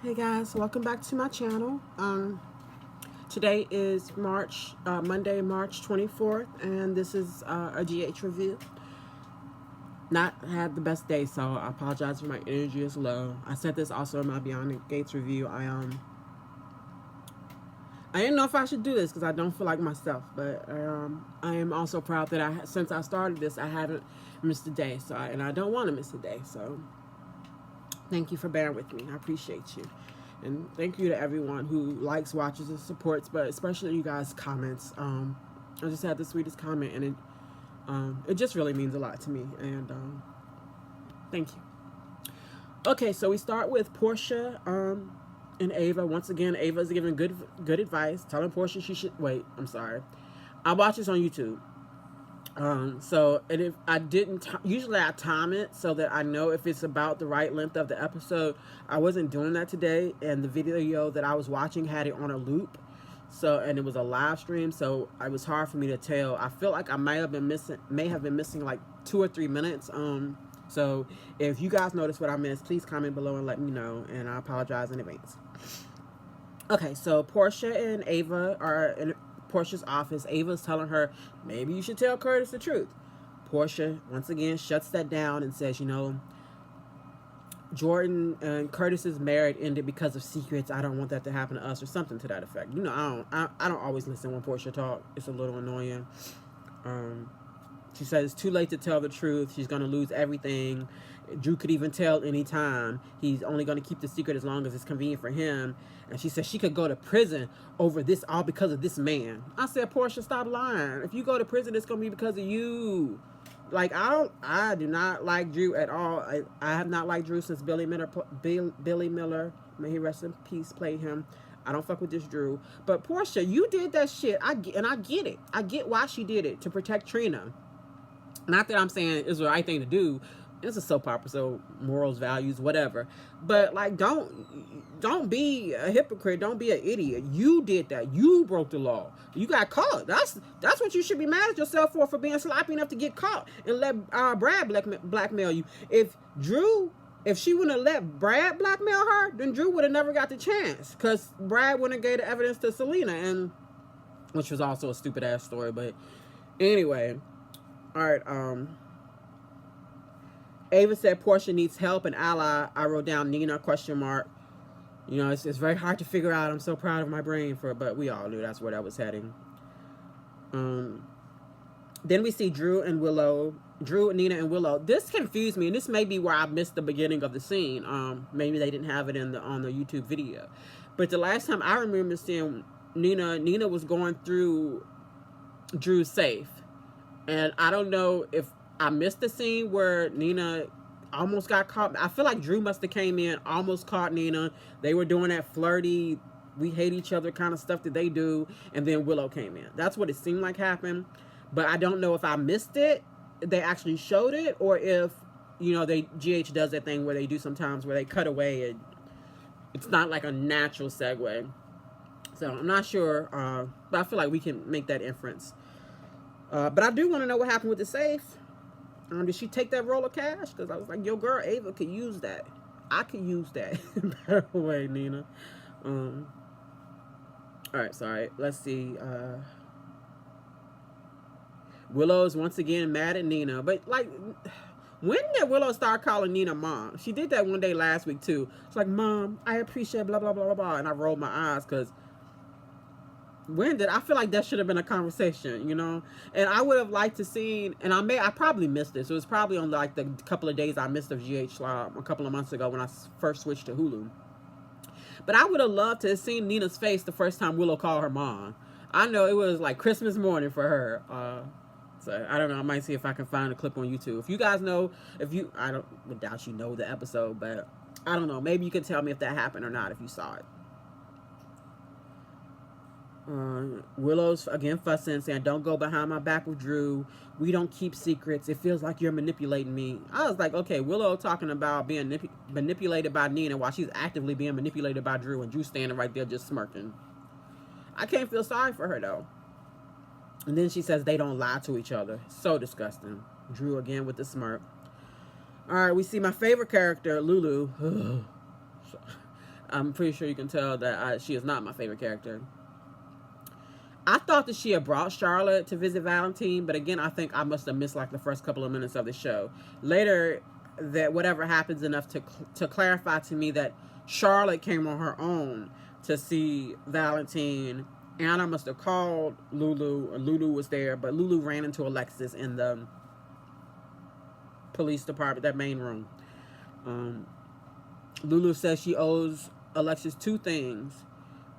Hey guys, welcome back to my channel. Today is Monday, March 24th, and this is a GH review. Not had the best day, so I apologize for my energy is low. I said this also in my Beyond the Gates review. I didn't know if I should do this because I don't feel like myself, but I am also proud that since I started this, I haven't missed a day. And I don't want to miss a day. So thank you for bearing with me. I appreciate you. And thank you to everyone who likes, watches, and supports, but especially you guys' comments. I just had the sweetest comment, and it just really means a lot to me. And thank you. Okay, so we start with Portia and Ava. Once again, Ava is giving good advice, telling Portia she should wait. I'm sorry. I watch this on YouTube. And if I didn't, usually I time it so that I know if it's about the right length of the episode. I wasn't doing that today, and the video that I was watching had it on a loop. And it was a live stream, so it was hard for me to tell. I feel like I may have been missing like 2 or 3 minutes. So if you guys notice what I missed, please comment below and let me know, and I apologize in advance. Okay, so Portia and Ava are in Portia's office. Ava's telling her, maybe you should tell Curtis the truth. Portia, once again, shuts that down and says, Jordan and Curtis's marriage ended because of secrets. I don't want that to happen to us, or something to that effect. I don't always listen when Portia talk. It's a little annoying. She says it's too late to tell the truth. She's going to lose everything. Drew could even tell any time. He's only going to keep the secret as long as it's convenient for him. And she said she could go to prison over this, all because of this man. I said, Portia, stop lying. If you go to prison, it's going to be because of you. Like, I do not like Drew at all. I have not liked Drew since Billy Miller, may he rest in peace, played him. I don't fuck with this Drew. But Portia, you did that shit. I get it. I get why she did it, to protect Trina. Not that I'm saying it's the right thing to do. It's a soap opera, so morals, values, whatever. But like, don't be a hypocrite. Don't be an idiot. You did that. You broke the law. You got caught. That's what you should be mad at yourself for being sloppy enough to get caught and let Brad blackmail you. If she wouldn't have let Brad blackmail her, then Drew would have never got the chance, because Brad wouldn't have gave the evidence to Selena, and which was also a stupid ass story. But anyway. All right, Ava said Portia needs help and ally. I wrote down Nina, question mark. It's very hard to figure out. I'm so proud of my brain but we all knew that's where that was heading. Then we see Drew, Nina, and Willow. This confused me, and this may be where I missed the beginning of the scene. Maybe they didn't have it on the YouTube video. But the last time I remember seeing Nina was going through Drew's safe. And I don't know if I missed the scene where Nina almost got caught. I feel like Drew must have came in, almost caught Nina. They were doing that flirty, we hate each other kind of stuff that they do. And then Willow came in. That's what it seemed like happened. But I don't know if I missed it, they actually showed it, or if, GH does that thing where they do sometimes where they cut away and it's not like a natural segue. So I'm not sure, but I feel like we can make that inference. But I do want to know what happened with the safe. Did she take that roll of cash? Because I was like, yo, girl, Ava could use that. I could use that. By the way, Nina. All right, sorry. Let's see. Willow's once again mad at Nina. But, like, when did Willow start calling Nina mom? She did that one day last week, too. It's like, Mom, I appreciate blah, blah, blah, blah, blah. And I rolled my eyes because I feel like that should have been a conversation, and I would have liked to see, and I probably missed this. It was probably on like the couple of days I missed of GH a couple of months ago when I first switched to Hulu. But I would have loved to have seen Nina's face the first time Willow called her mom. I know it was like Christmas morning for her. So I don't know. I might see if I can find a clip on YouTube. If you guys know, I don't doubt you know the episode, but I don't know. Maybe you can tell me if that happened or not if you saw it. Willow's again fussing, saying, don't go behind my back with Drew. We don't keep secrets. It feels like you're manipulating me. I was like, okay, Willow talking about being manipulated by Nina while she's actively being manipulated by Drew, and Drew standing right there just smirking. I can't feel sorry for her, though. And then she says they don't lie to each other. So disgusting. Drew again with the smirk. All right, we see my favorite character, Lulu. I'm pretty sure you can tell that she is not my favorite character. I thought that she had brought Charlotte to visit Valentine, but again, I think I must have missed like the first couple of minutes of the show. Later, that whatever happens enough to clarify to me that Charlotte came on her own to see Valentine. Anna must have called Lulu, and Lulu was there, but Lulu ran into Alexis in the police department, that main room. Lulu says she owes Alexis two things: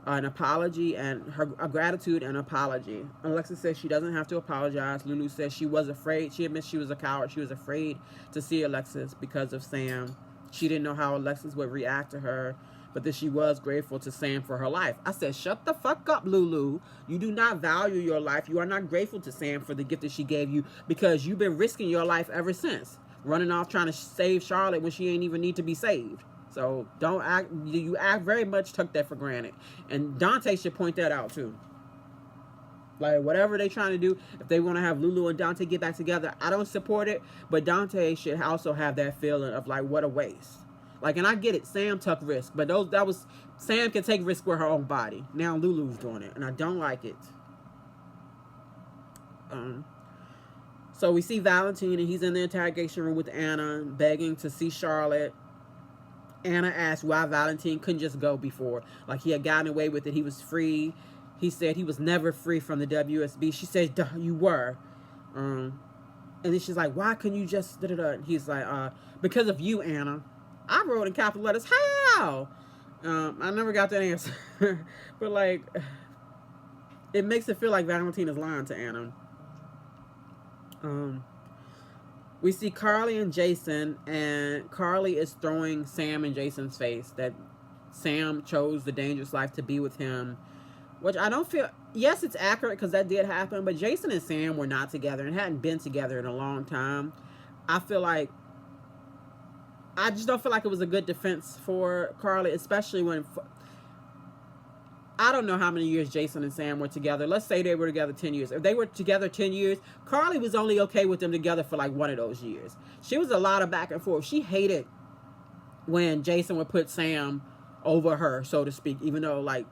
an apology and a gratitude and apology. Alexis says she doesn't have to apologize. Lulu says she was afraid. She admits she was a coward. She was afraid to see Alexis because of Sam. She didn't know how Alexis would react to her, but that she was grateful to Sam for her life. I said, shut the fuck up, Lulu. You do not value your life. You are not grateful to Sam for the gift that she gave you, because you've been risking your life ever since, running off trying to save Charlotte when she ain't even need to be saved. So don't act, you act very much took that for granted. And Dante should point that out too. Like, whatever they trying to do, if they want to have Lulu and Dante get back together, I don't support it. But Dante should also have that feeling of like, what a waste. Like, and I get it, Sam took risk, but Sam can take risk with her own body. Now Lulu's doing it, and I don't like it. So we see Valentine, and he's in the interrogation room with Anna, begging to see Charlotte. Anna asked why Valentine couldn't just go before. Like, he had gotten away with it. He was free. He said he was never free from the WSB. She said, duh, you were. And then she's like, why couldn't you just... And he's like, because of you, Anna. I wrote in capital letters, how? I never got that answer. But, like, it makes it feel like Valentine is lying to Anna. We see Carly and Jason, and Carly is throwing Sam in Jason's face that Sam chose the dangerous life to be with him, which I don't feel... Yes, it's accurate because that did happen, but Jason and Sam were not together and hadn't been together in a long time. I just don't feel like it was a good defense for Carly, especially when... I don't know how many years Jason and Sam were together. Let's say they were together 10 years. If they were together 10 years, Carly was only okay with them together for like one of those years. She was a lot of back and forth. She hated when Jason would put Sam over her, so to speak, even though like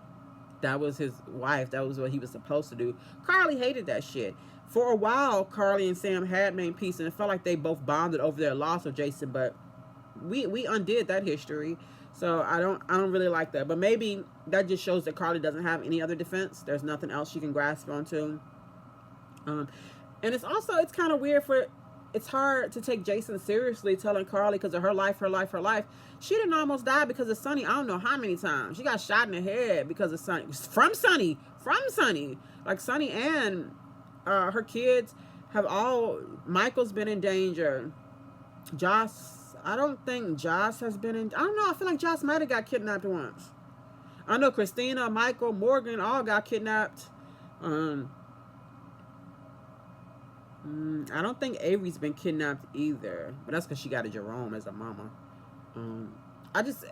that was his wife. That was what he was supposed to do. Carly hated that shit. For a while, Carly and Sam had made peace, and it felt like they both bonded over their loss of Jason, but we undid that history. So I don't really like that. But maybe that just shows that Carly doesn't have any other defense. There's nothing else she can grasp onto. And it's kind of weird it's hard to take Jason seriously telling Carly because of her life. She didn't almost die because of Sonny. I don't know how many times. She got shot in the head because of Sonny. From Sonny. Like Sonny and her kids have all... Michael's been in danger. Joss... I don't think Joss has been in... I don't know. I feel like Joss might have got kidnapped once. I know Christina, Michael, Morgan all got kidnapped. I don't think Avery's been kidnapped either. But that's because she got a Jerome as a mama.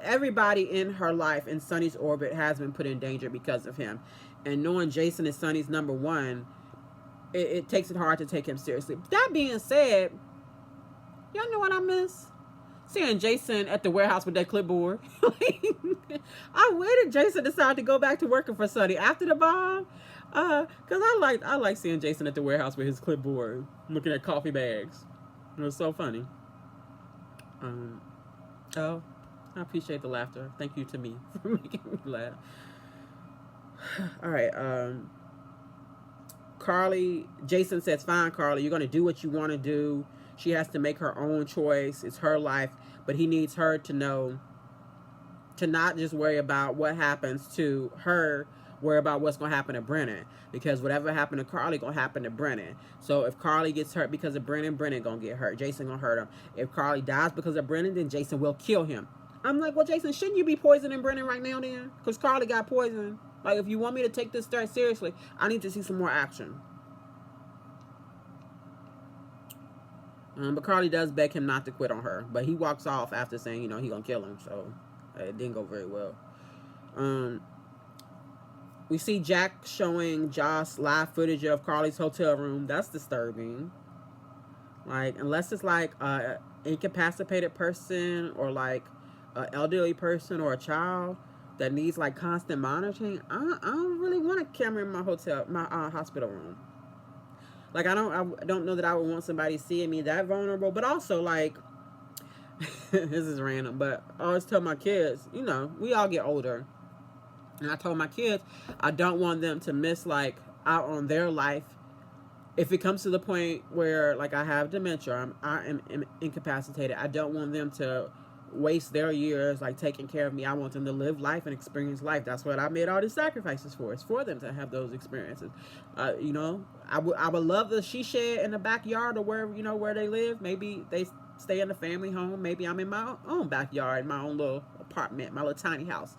Everybody in her life, in Sonny's orbit, has been put in danger because of him. And knowing Jason is Sonny's number one, it takes it hard to take him seriously. That being said, y'all know what I miss? Seeing Jason at the warehouse with that clipboard. Where did Jason decide to go back to working for Sonny after the bomb? Because I like seeing Jason at the warehouse with his clipboard, looking at coffee bags. It was so funny. I appreciate the laughter. Thank you to me for making me laugh. All right. Jason says, fine, Carly, you're going to do what you want to do. She has to make her own choice. It's her life. But he needs her to know, to not just worry about what happens to her, worry about what's going to happen to Brennan. Because whatever happened to Carly going to happen to Brennan. So if Carly gets hurt because of Brennan going to get hurt. Jason going to hurt him. If Carly dies because of Brennan, then Jason will kill him. I'm like, well, Jason, shouldn't you be poisoning Brennan right now then? Because Carly got poisoned. Like, if you want me to take this threat seriously, I need to see some more action. But Carly does beg him not to quit on her. But he walks off after saying, he gonna kill him. So it didn't go very well. We see Jack showing Joss live footage of Carly's hotel room. That's disturbing. Like, unless it's like a incapacitated person or like an elderly person or a child. that needs like constant monitoring, I don't really want a camera in my hospital room. Like I don't know that I would want somebody seeing me that vulnerable. But also like, this is random, but I always tell my kids, you know, we all get older, and I told my kids I don't want them to miss like out on their life if it comes to the point where like I have dementia, I am incapacitated. I don't want them to waste their years like taking care of me. I want them to live life and experience life. That's what I made all these sacrifices for. It's for them to have those experiences. You know, I would love the she shed in the backyard or wherever, you know, where they live. Maybe they stay in the family home. Maybe I'm in my own backyard, my own little apartment, my little tiny house.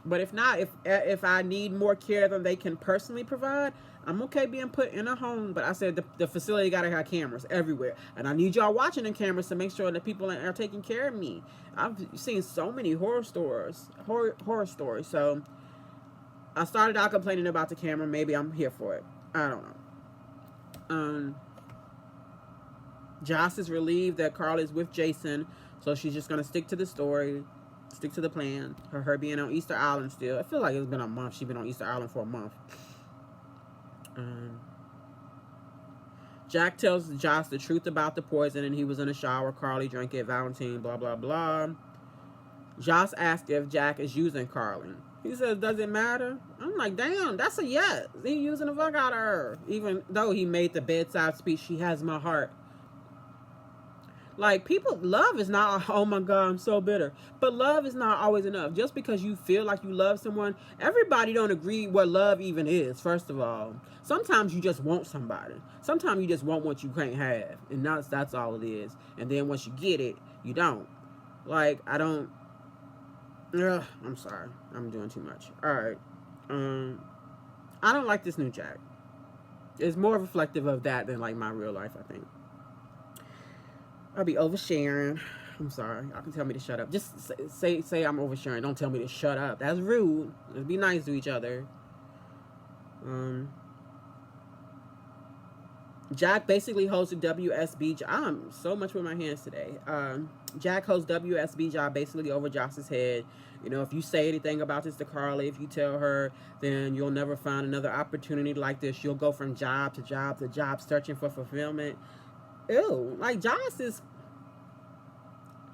But if not, if I need more care than they can personally provide, I'm okay being put in a home. But I said the facility gotta have cameras everywhere, and I need y'all watching the cameras to make sure that people are taking care of me. I've seen so many horror stories. So I started out complaining about the camera. Maybe I'm here for it. I don't know. Joss is relieved that Carly's with Jason, so she's just gonna stick to the story. Stick to the plan. Her being on Easter Island still. I feel like it's been a month. She's been on Easter Island for a month. Jack tells Joss the truth about the poison, and he was in the shower. Carly drank it. Valentine, blah, blah, blah. Joss asks if Jack is using Carly. He says, does it matter? I'm like, damn, that's a yes. He using the fuck out of her. Even though he made the bedside speech, she has my heart. Like, people, love is not, oh my God, I'm so bitter. But love is not always enough. Just because you feel like you love someone, everybody don't agree what love even is, first of all. Sometimes you just want somebody. Sometimes you just want what you can't have. And that's all it is. And then once you get it, you don't. Like, I don't, I'm sorry. I'm doing too much. All right. I don't like this new Jack. It's more reflective of that than like my real life, I think. I'll be oversharing. I'm sorry. Y'all can tell me to shut up. Just say I'm oversharing. Don't tell me to shut up. That's rude. Let's be nice to each other. Jack basically holds the WSB job. I'm so much with my hands today. Jack holds WSB job basically over Joss's head. You know, if you say anything about this to Carly, if you tell her, then you'll never find another opportunity like this. You'll go from job to job to job searching for fulfillment. Ew, like Joss is,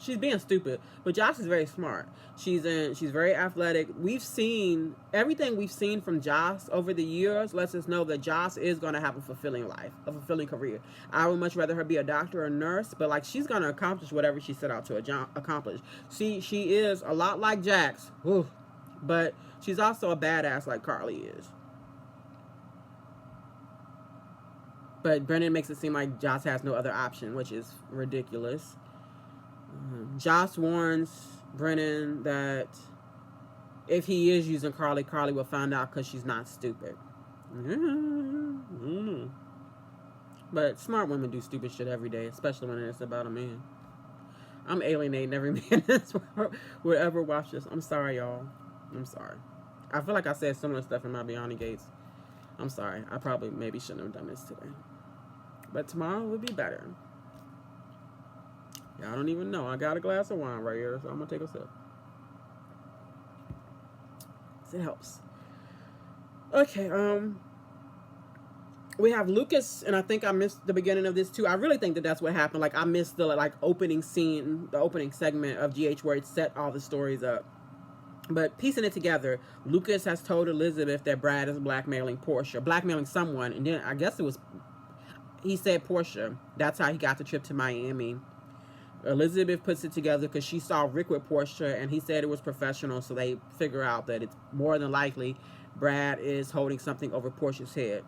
she's being stupid, but Joss is very smart. She's very athletic. We've seen everything we've seen from Joss over the years lets us know that Joss is going to have a fulfilling life, a fulfilling career. I would much rather her be a doctor or a nurse, but like she's going to accomplish whatever she set out to accomplish. She is a lot like Jax, but she's also a badass like Carly is. But Brennan makes it seem like Joss has no other option, which is ridiculous. Joss warns Brennan that if he is using Carly, Carly will find out because she's not stupid. But smart women do stupid shit every day, especially when it's about a man. I'm alienating every man that's would ever watch this. I'm sorry, y'all. I'm sorry. I feel like I said similar stuff in my Beyond the Gates. I'm sorry. I probably maybe shouldn't have done this today. But tomorrow will be better. Y'all don't even know. I got a glass of wine right here, so I'm going to take a sip. It helps. Okay, we have Lucas, and I think I missed the beginning of this too. I really think that that's what happened. Like, I missed the like opening scene, the opening segment of GH where it set all the stories up. But piecing it together, Lucas has told Elizabeth that Brad is blackmailing Portia, blackmailing someone, and then I guess it was, he said Portia. That's how he got the trip to Miami. Elizabeth puts it together because she saw Rick with Portia, and he said it was professional, so they figure out that it's more than likely Brad is holding something over Portia's head.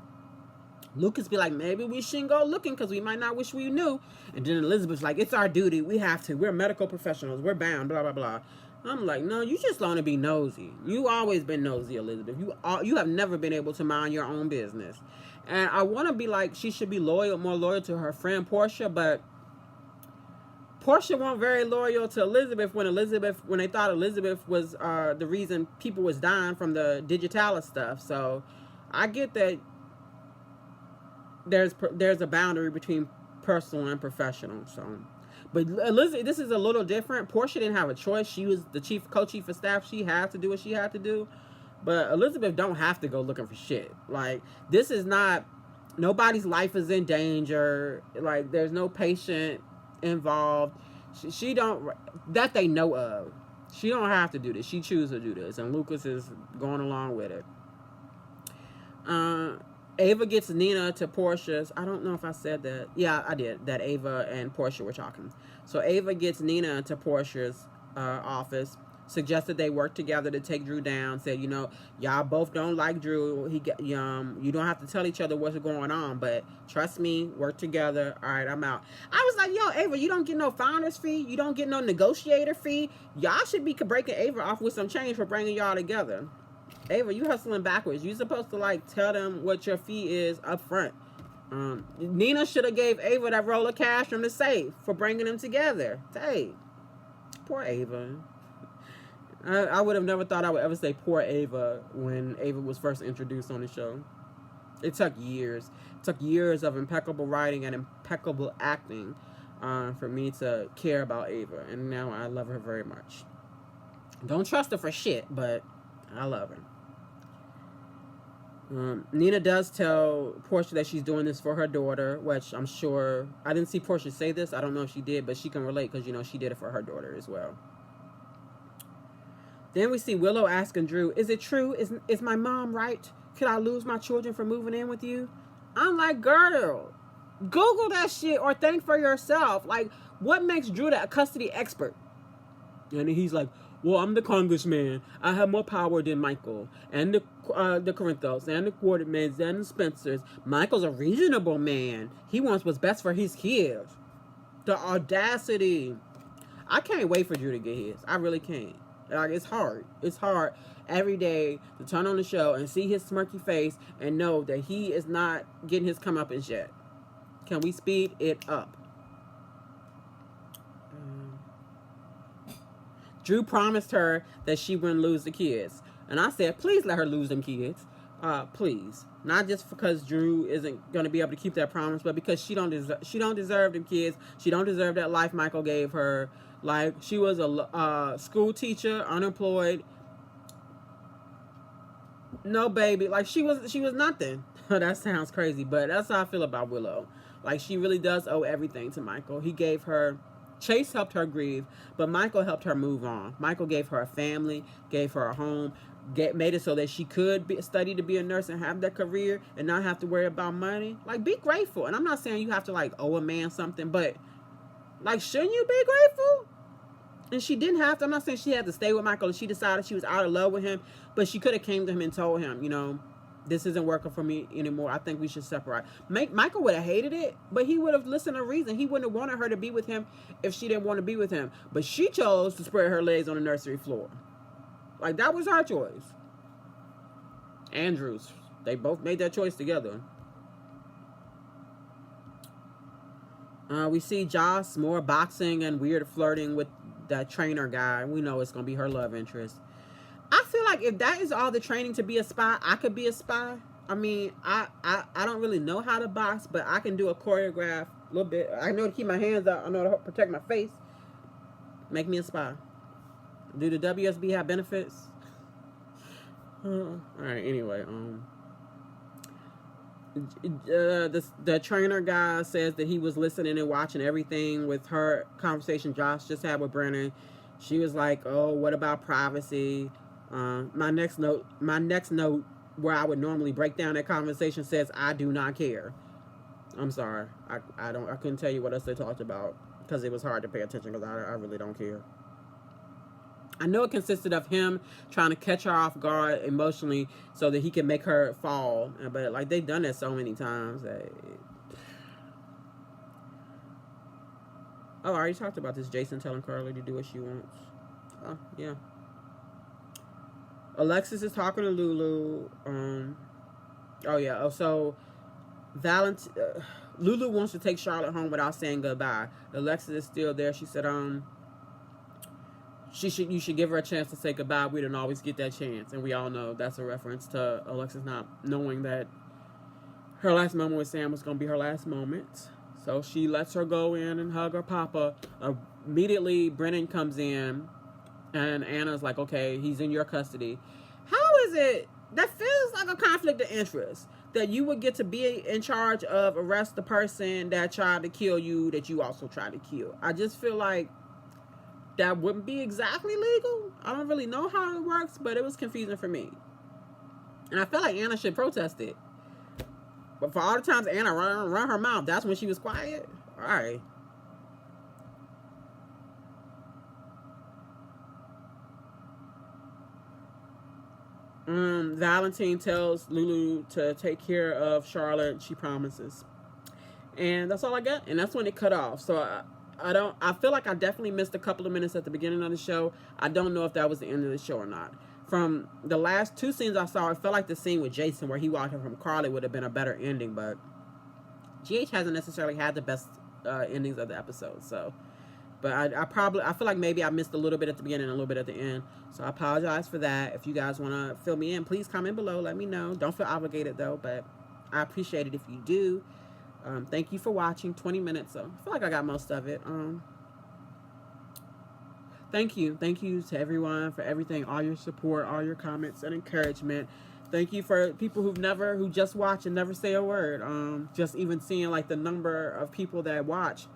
Lucas be like, maybe we shouldn't go looking because we might not wish we knew. And then Elizabeth's like, it's our duty. We have to. We're medical professionals. We're bound, blah, blah, blah. I'm like, no, you just want to be nosy. You always been nosy, Elizabeth. You have never been able to mind your own business. And I want to be like, she should be more loyal to her friend Portia, but Portia wasn't very loyal to Elizabeth when they thought Elizabeth was the reason people was dying from the Digitalis stuff. So I get that there's a boundary between personal and professional. So, But Elizabeth, this is a little different. Portia didn't have a choice. She was the co-chief of staff. She had to do what she had to do. But Elizabeth don't have to go looking for shit. Like, this is not, nobody's life is in danger. Like, there's no patient involved. She don't, that they know of. She don't have to do this. She chooses to do this. And Lucas is going along with it. Ava gets Nina to Portia's. I don't know if I said that. Yeah, I did. That Ava and Portia were talking. So Ava gets Nina to Portia's office. Suggested they work together to take Drew down. Said, you know, y'all both don't like Drew. You don't have to tell each other what's going on, but trust me, work together. All right, I'm out. I was like, yo, Ava, you don't get no founder's fee. You don't get no negotiator fee. Y'all should be breaking Ava off with some change for bringing y'all together. Ava, you hustling backwards. You supposed to like tell them what your fee is up front. Nina should have gave Ava that roll of cash from the safe for bringing them together. Hey, poor Ava. I would have never thought I would ever say poor Ava when Ava was first introduced on the show. It took years. It took years of impeccable writing and impeccable acting for me to care about Ava. And now I love her very much. Don't trust her for shit, but I love her. Nina does tell Portia that she's doing this for her daughter, which I'm sure, I didn't see Portia say this. I don't know if she did, but she can relate because, you know, she did it for her daughter as well. Then we see Willow asking Drew, is it true? Is my mom right? Could I lose my children for moving in with you? I'm like, girl, Google that shit or think for yourself. Like, what makes Drew the custody expert? And he's like, well, I'm the congressman. I have more power than Michael and the Corinthos and the Quartermans and the Spencers. Michael's a reasonable man. He wants what's best for his kids. The audacity. I can't wait for Drew to get his. I really can't. Like, it's hard. It's hard every day to turn on the show and see his smirky face and know that he is not getting his comeuppance yet. Can we speed it up? Drew promised her that she wouldn't lose the kids. And I said, please let her lose them kids. Please. Not just because Drew isn't going to be able to keep that promise, but because she don't deserve them kids. She don't deserve that life Michael gave her. Like, she was a school teacher, unemployed. No baby. Like, she was nothing. That sounds crazy, but that's how I feel about Willow. Like, she really does owe everything to Michael. He gave her, Chase helped her grieve, but Michael helped her move on. Michael gave her a family, gave her a home, made it so that she could study to be a nurse and have that career and not have to worry about money. Like, be grateful. And I'm not saying you have to, like, owe a man something, but, like, shouldn't you be grateful? And she didn't have to. I'm not saying she had to stay with Michael. She decided she was out of love with him, but she could have came to him and told him, you know, this isn't working for me anymore. I think we should separate. Michael would have hated it, but he would have listened to reason. He wouldn't have wanted her to be with him if she didn't want to be with him. But she chose to spread her legs on the nursery floor. Like, that was her choice. Andrews. They both made that choice together. We see Joss, more boxing and weird flirting with that trainer guy. We know it's going to be her love interest. I feel like if that is all the training to be a spy, I could be a spy. I mean, I don't really know how to box, but I can do a choreograph a little bit. I know to keep my hands out. I know to protect my face. Make me a spy. Do the WSB have benefits? All right, anyway. The trainer guy says that he was listening and watching everything with her conversation Josh just had with Brennan. She was like, oh, what about privacy? My next note where I would normally break down that conversation says, I do not care. I'm sorry. I couldn't tell you what else they talked about because it was hard to pay attention because I really don't care. I know it consisted of him trying to catch her off guard emotionally so that he can make her fall. But, like, they've done that so many times. Oh, I already talked about this. Jason telling Carly to do what she wants. Oh, yeah. Alexis is talking to Lulu. Oh, yeah. Oh, so Lulu wants to take Charlotte home without saying goodbye. Alexis is still there. She said, you should give her a chance to say goodbye. We don't always get that chance. And we all know that's a reference to Alexis not knowing that her last moment with Sam was going to be her last moment. So she lets her go in and hug her papa. Immediately, Brennan comes in, and Anna's like, okay, he's in your custody. How is it? That feels like a conflict of interest. That you would get to be in charge of arrest the person that tried to kill you, that you also tried to kill. I just feel like that wouldn't be exactly legal. I don't really know how it works, but it was confusing for me. And I feel like Anna should protest it. But for all the times Anna run her mouth, that's when she was quiet? All right. Valentine tells Lulu to take care of Charlotte. She promises. And that's all I got. And that's when it cut off. So I feel like I definitely missed a couple of minutes at the beginning of the show. I don't know if that was the end of the show or not. From the last two scenes I saw, it felt like the scene with Jason where he walked in from Carly would have been a better ending, but GH hasn't necessarily had the best endings of the episode. So, but I feel like maybe I missed a little bit at the beginning and a little bit at the end. So I apologize for that. If you guys want to fill me in, please comment below. Let me know. Don't feel obligated though, but I appreciate it if you do. Thank you for watching. 20 minutes, so I feel like I got most of it. Thank you to everyone for everything, all your support, all your comments and encouragement. Thank you for people who just watch and never say a word. Just even seeing like the number of people that watch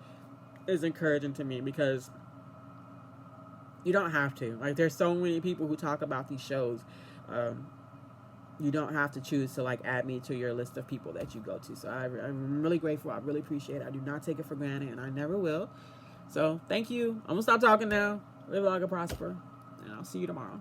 is encouraging to me, because you don't have to. Like, there's so many people who talk about these shows. You don't have to choose to like add me to your list of people that you go to. So I'm really grateful. I really appreciate it. I do not take it for granted, and I never will. So thank you. I'm gonna stop talking now. Live long and prosper, and I'll see you tomorrow.